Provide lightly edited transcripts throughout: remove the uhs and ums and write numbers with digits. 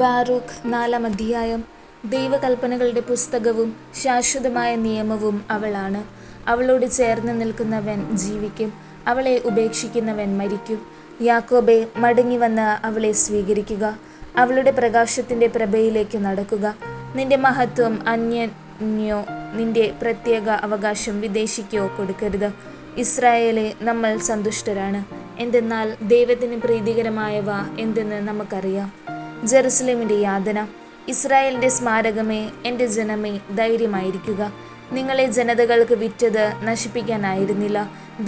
Baruch 4-ാം അധ്യായം. ദൈവകൽപ്പനകളുടെ പുസ്തകവും ശാശ്വതമായ നിയമവും അവളാണ്. അവളോട് ചേർന്ന് നിൽക്കുന്നവൻ ജീവിക്കും, അവളെ ഉപേക്ഷിക്കുന്നവൻ മരിക്കും. യാക്കോബേ, മടങ്ങി വന്ന് അവളെ സ്വീകരിക്കുക, അവളുടെ പ്രകാശത്തിൻ്റെ പ്രഭയിലേക്ക് നടക്കുക. നിന്റെ മഹത്വം അന്യനോ നിന്റെ പ്രത്യേക അവകാശം വിദേശിക്കോ കൊടുക്കരുത്. ഇസ്രായേലെ, നമ്മൾ സന്തുഷ്ടരാണ്, എന്തെന്നാൽ ദൈവത്തിന് പ്രീതികരമായവ എന്തെന്ന് നമുക്കറിയാം. ജെറുസലേമിൻ്റെ യാതന. ഇസ്രായേലിൻ്റെ സ്മാരകമേ, എൻ്റെ ജനമേ, ധൈര്യമായിരിക്കുക. നിങ്ങളെ ജനതകൾക്ക് വിറ്റത് നശിപ്പിക്കാനായിരുന്നില്ല,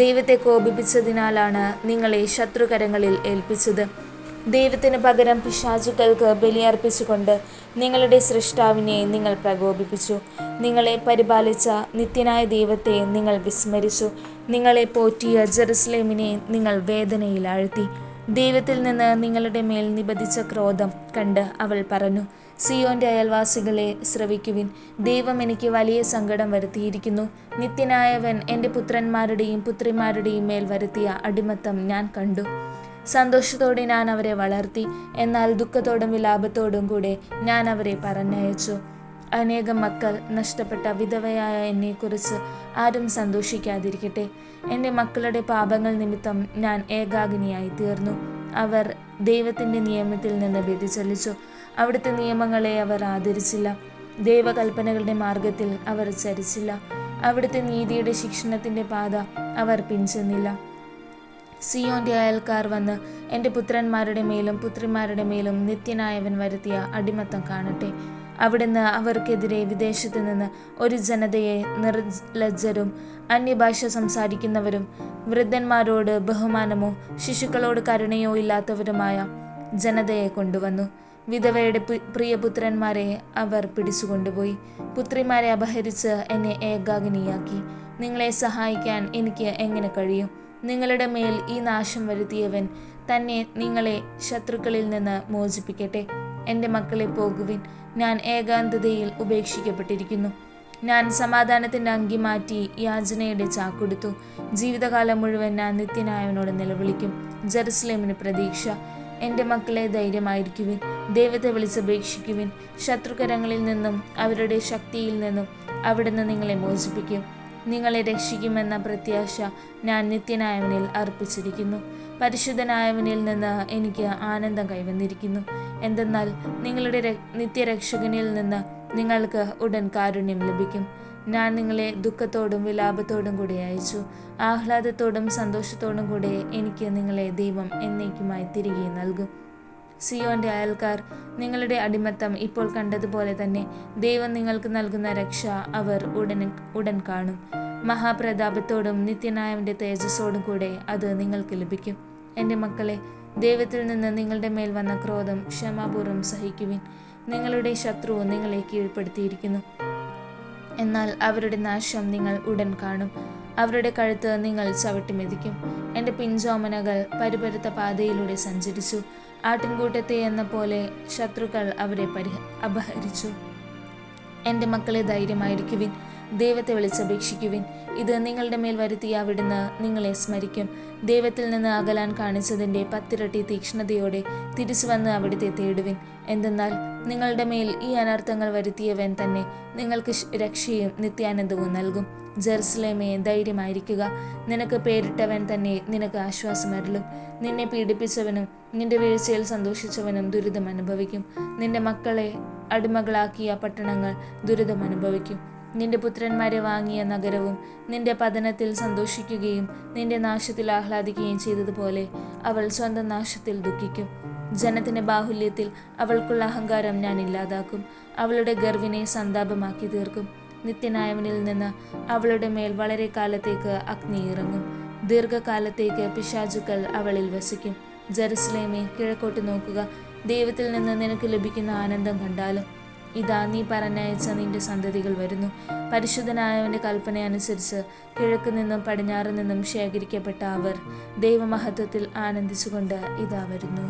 ദൈവത്തെ കോപിപ്പിച്ചതിനാലാണ് നിങ്ങളെ ശത്രുകരങ്ങളിൽ ഏൽപ്പിച്ചത്. ദൈവത്തിന് പകരം പിശാചുക്കൾക്ക് ബലിയർപ്പിച്ചുകൊണ്ട് നിങ്ങളുടെ സൃഷ്ടാവിനെ നിങ്ങൾ പ്രകോപിപ്പിച്ചു. നിങ്ങളെ പരിപാലിച്ച നിത്യനായ ദൈവത്തെ നിങ്ങൾ വിസ്മരിച്ചു. നിങ്ങളെ പോറ്റിയ ജെറുസലേമിനെ നിങ്ങൾ വേദനയിൽ ആഴ്ത്തി. ദൈവത്തിൽ നിന്ന് നിങ്ങളുടെ മേൽ നിബദിച്ച ക്രോധം കണ്ട് അവൾ പറഞ്ഞു, സിയോന്റെ അയൽവാസികളെ, ശ്രവിക്കുവിൻ. ദൈവം എനിക്ക് വലിയ സങ്കടം വരുത്തിയിരിക്കുന്നു. നിത്യനായവൻ എൻ്റെ പുത്രന്മാരുടെയും പുത്രിമാരുടെയും മേൽ വരുത്തിയ അടിമത്തം ഞാൻ കണ്ടു. സന്തോഷത്തോടെ ഞാൻ അവരെ വളർത്തി, എന്നാൽ ദുഃഖത്തോടും വിലാപത്തോടും കൂടെ ഞാൻ അവരെ പറഞ്ഞയച്ചു. അനേകം മക്കൾ നഷ്ടപ്പെട്ട വിധവയായ എന്നെക്കുറിച്ച് ആരും സന്തോഷിക്കാതിരിക്കട്ടെ. എൻ്റെ മക്കളുടെ പാപങ്ങൾ നിമിത്തം ഞാൻ ഏകാകിനിയായി തീർന്നു. അവർ ദൈവത്തിൻ്റെ നിയമത്തിൽ നിന്ന് വ്യതിചലിച്ചു, അവിടുത്തെ നിയമങ്ങളെ അവർ ആദരിച്ചില്ല. ദൈവകൽപ്പനകളുടെ മാർഗത്തിൽ അവർ ചരിച്ചില്ല, അവിടുത്തെ നീതിയുടെ ശിക്ഷണത്തിൻ്റെ പാത അവർ പിൻചെന്നില്ല. സിയോന്റെ അയൽക്കാർ വന്ന് എൻ്റെ പുത്രന്മാരുടെ മേലും പുത്രിമാരുടെ മേലും നിത്യനായവൻ വരുത്തിയ അടിമത്തം കാണട്ടെ. അവിടുന്ന് അവർക്കെതിരെ വിദേശത്ത് നിന്ന് ഒരു ജനതയെ, നിർലജ്ജരും അന്യഭാഷ സംസാരിക്കുന്നവരും വൃദ്ധന്മാരോട് ബഹുമാനമോ ശിശുക്കളോട് കരുണയോ ഇല്ലാത്തവരുമായ ജനതയെ കൊണ്ടുവന്നു. വിധവയുടെ പ്രിയപുത്രന്മാരെ അവർ പിടിച്ചുകൊണ്ടുപോയി, പുത്രിമാരെ അപഹരിച്ച് എന്നെ ഏകാകിനിയാക്കി. നിങ്ങളെ സഹായിക്കാൻ എനിക്ക് എങ്ങനെ കഴിയും? നിങ്ങളുടെ മേൽ ഈ നാശം വരുത്തിയവൻ തന്നെ നിങ്ങളെ ശത്രുക്കളിൽ നിന്ന് മോചിപ്പിക്കട്ടെ. എൻ്റെ മക്കളെ, പോകുവിൻ, ഞാൻ ഏകാന്തതയിൽ ഉപേക്ഷിക്കപ്പെട്ടിരിക്കുന്നു. ഞാൻ സമാധാനത്തിൻ്റെ അങ്കി മാറ്റി യാചനയുടെ ചാക്കൊടുത്തു. ജീവിതകാലം മുഴുവൻ ഞാൻ നിത്യനായവനോട് നിലവിളിക്കും. ജെറുസലേമിന് പ്രതീക്ഷ. എൻ്റെ മക്കളെ, ധൈര്യമായിരിക്കുവിൻ, ദൈവത്തെ വിളിച്ചപേക്ഷിക്കുവിൻ. ശത്രുകരങ്ങളിൽ നിന്നും അവരുടെ ശക്തിയിൽ നിന്നും അവിടുന്ന് നിങ്ങളെ മോചിപ്പിക്കും. നിങ്ങളെ രക്ഷിക്കുമെന്ന പ്രത്യാശ ഞാൻ നിത്യനായവനിൽ അർപ്പിച്ചിരിക്കുന്നു. പരിശുദ്ധനായവനിൽ നിന്ന് എനിക്ക് ആനന്ദം കൈവന്നിരിക്കുന്നു. എന്തെന്നാൽ നിങ്ങളുടെ നിത്യരക്ഷകനിൽ നിന്ന് നിങ്ങൾക്ക് ഉടൻ കാരുണ്യം ലഭിക്കും. ഞാൻ നിങ്ങളെ ദുഃഖത്തോടും വിലാപത്തോടും കൂടെ അയച്ചു. ആഹ്ലാദത്തോടും സന്തോഷത്തോടും കൂടെ എനിക്ക് നിങ്ങളെ ദൈവം എന്നേക്കുമായി തിരികെ നൽകും. സിയോന്റെ അയൽക്കാർ, നിങ്ങളുടെ അടിമത്തം ഇപ്പോൾ കണ്ടതുപോലെ തന്നെ ദൈവം നിങ്ങൾക്ക് നൽകുന്ന രക്ഷ അവർ ഉടൻ കാണും. മഹാപ്രതാപത്തോടും നിത്യനായവന്റെ തേജസ്സോടും കൂടെ അത് നിങ്ങൾക്ക് ലഭിക്കും. എൻ്റെ മക്കളെ, ദൈവത്തിൽ നിന്ന് നിങ്ങളുടെ മേൽ വന്ന ക്രോധം ക്ഷമാപൂർവ്വം സഹിക്കുവിൻ. നിങ്ങളുടെ ശത്രു നിങ്ങളെ കീഴ്പ്പെടുത്തിയിരിക്കുന്നു, എന്നാൽ അവരുടെ നാശം നിങ്ങൾ ഉടൻ കാണും. അവരുടെ കഴുത്ത് നിങ്ങൾ ചവിട്ടിമെതിക്കും. എൻ്റെ പിഞ്ചോമനകൾ പരുപരുത്ത പാതയിലൂടെ സഞ്ചരിച്ചു. ആട്ടിൻകൂട്ടത്തെ എന്ന പോലെ ശത്രുക്കൾ അവരെ അപഹരിച്ചു. എൻ്റെ മക്കളെ, ധൈര്യമായിരിക്കുവിൻ, ദൈവത്തെ വിളിച്ചപേക്ഷിക്കുവിൻ. ഇത് നിങ്ങളുടെ മേൽ വരുത്തിയ അവിടുന്ന് നിങ്ങളെ സ്മരിക്കും. ദൈവത്തിൽ നിന്ന് അകലാൻ കാണിച്ചതിൻ്റെ 10 ഇരട്ടി തീക്ഷ്ണതയോടെ തിരിച്ചു വന്ന് അവിടുത്തെ തേടുവിൻ. എന്തെന്നാൽ നിങ്ങളുടെ മേൽ ഈ അനർത്ഥങ്ങൾ വരുത്തിയവൻ തന്നെ നിങ്ങൾക്ക് രക്ഷയും നിത്യാനന്ദവും നൽകും. ജെറുസലേമേ, ധൈര്യമായിരിക്കുക, നിനക്ക് പേരിട്ടവൻ തന്നെ നിനക്ക് ആശ്വാസമരുളും. നിന്നെ പീഡിപ്പിച്ചവനും നിന്റെ വീഴ്ചയിൽ സന്തോഷിച്ചവനും ദുരിതം അനുഭവിക്കും. നിന്റെ മക്കളെ അടിമകളാക്കിയ പട്ടണങ്ങൾ ദുരിതം അനുഭവിക്കും. നിന്റെ പുത്രന്മാരെ വാങ്ങിയ നഗരവും നിന്റെ പതനത്തിൽ സന്തോഷിക്കുകയും നിന്റെ നാശത്തിൽ ആഹ്ലാദിക്കുകയും ചെയ്തതുപോലെ അവൾ സ്വന്തം നാശത്തിൽ ദുഃഖിക്കും. ജനത്തിന്റെ ബാഹുല്യത്തിൽ അവൾക്കുള്ള അഹങ്കാരം ഞാൻ ഇല്ലാതാക്കും. അവളുടെ ഗർവിനെ സന്താപമാക്കി തീർക്കും. നിത്യനായവനിൽ നിന്ന് അവളുടെ മേൽ വളരെ കാലത്തേക്ക് അഗ്നി ഇറങ്ങും. ദീർഘകാലത്തേക്ക് പിശാചുക്കൾ അവളിൽ വസിക്കും. ജെറുസലേമേ, കിഴക്കോട്ട് നോക്കുക, ദൈവത്തിൽ നിന്ന് നിനക്ക് ലഭിക്കുന്ന ആനന്ദം കണ്ടാലും. ഇതാ, നീ പറഞ്ഞയച്ച നിന്റെ സന്തതികൾ വരുന്നു. പരിശുദ്ധനായവൻ്റെ കൽപ്പന അനുസരിച്ച് കിഴക്ക് നിന്നും പടിഞ്ഞാറ് നിന്നും ശേഖരിക്കപ്പെട്ട അവർ ദൈവമഹത്വത്തിൽ ആനന്ദിച്ചുകൊണ്ട് ഇതാ വരുന്നു.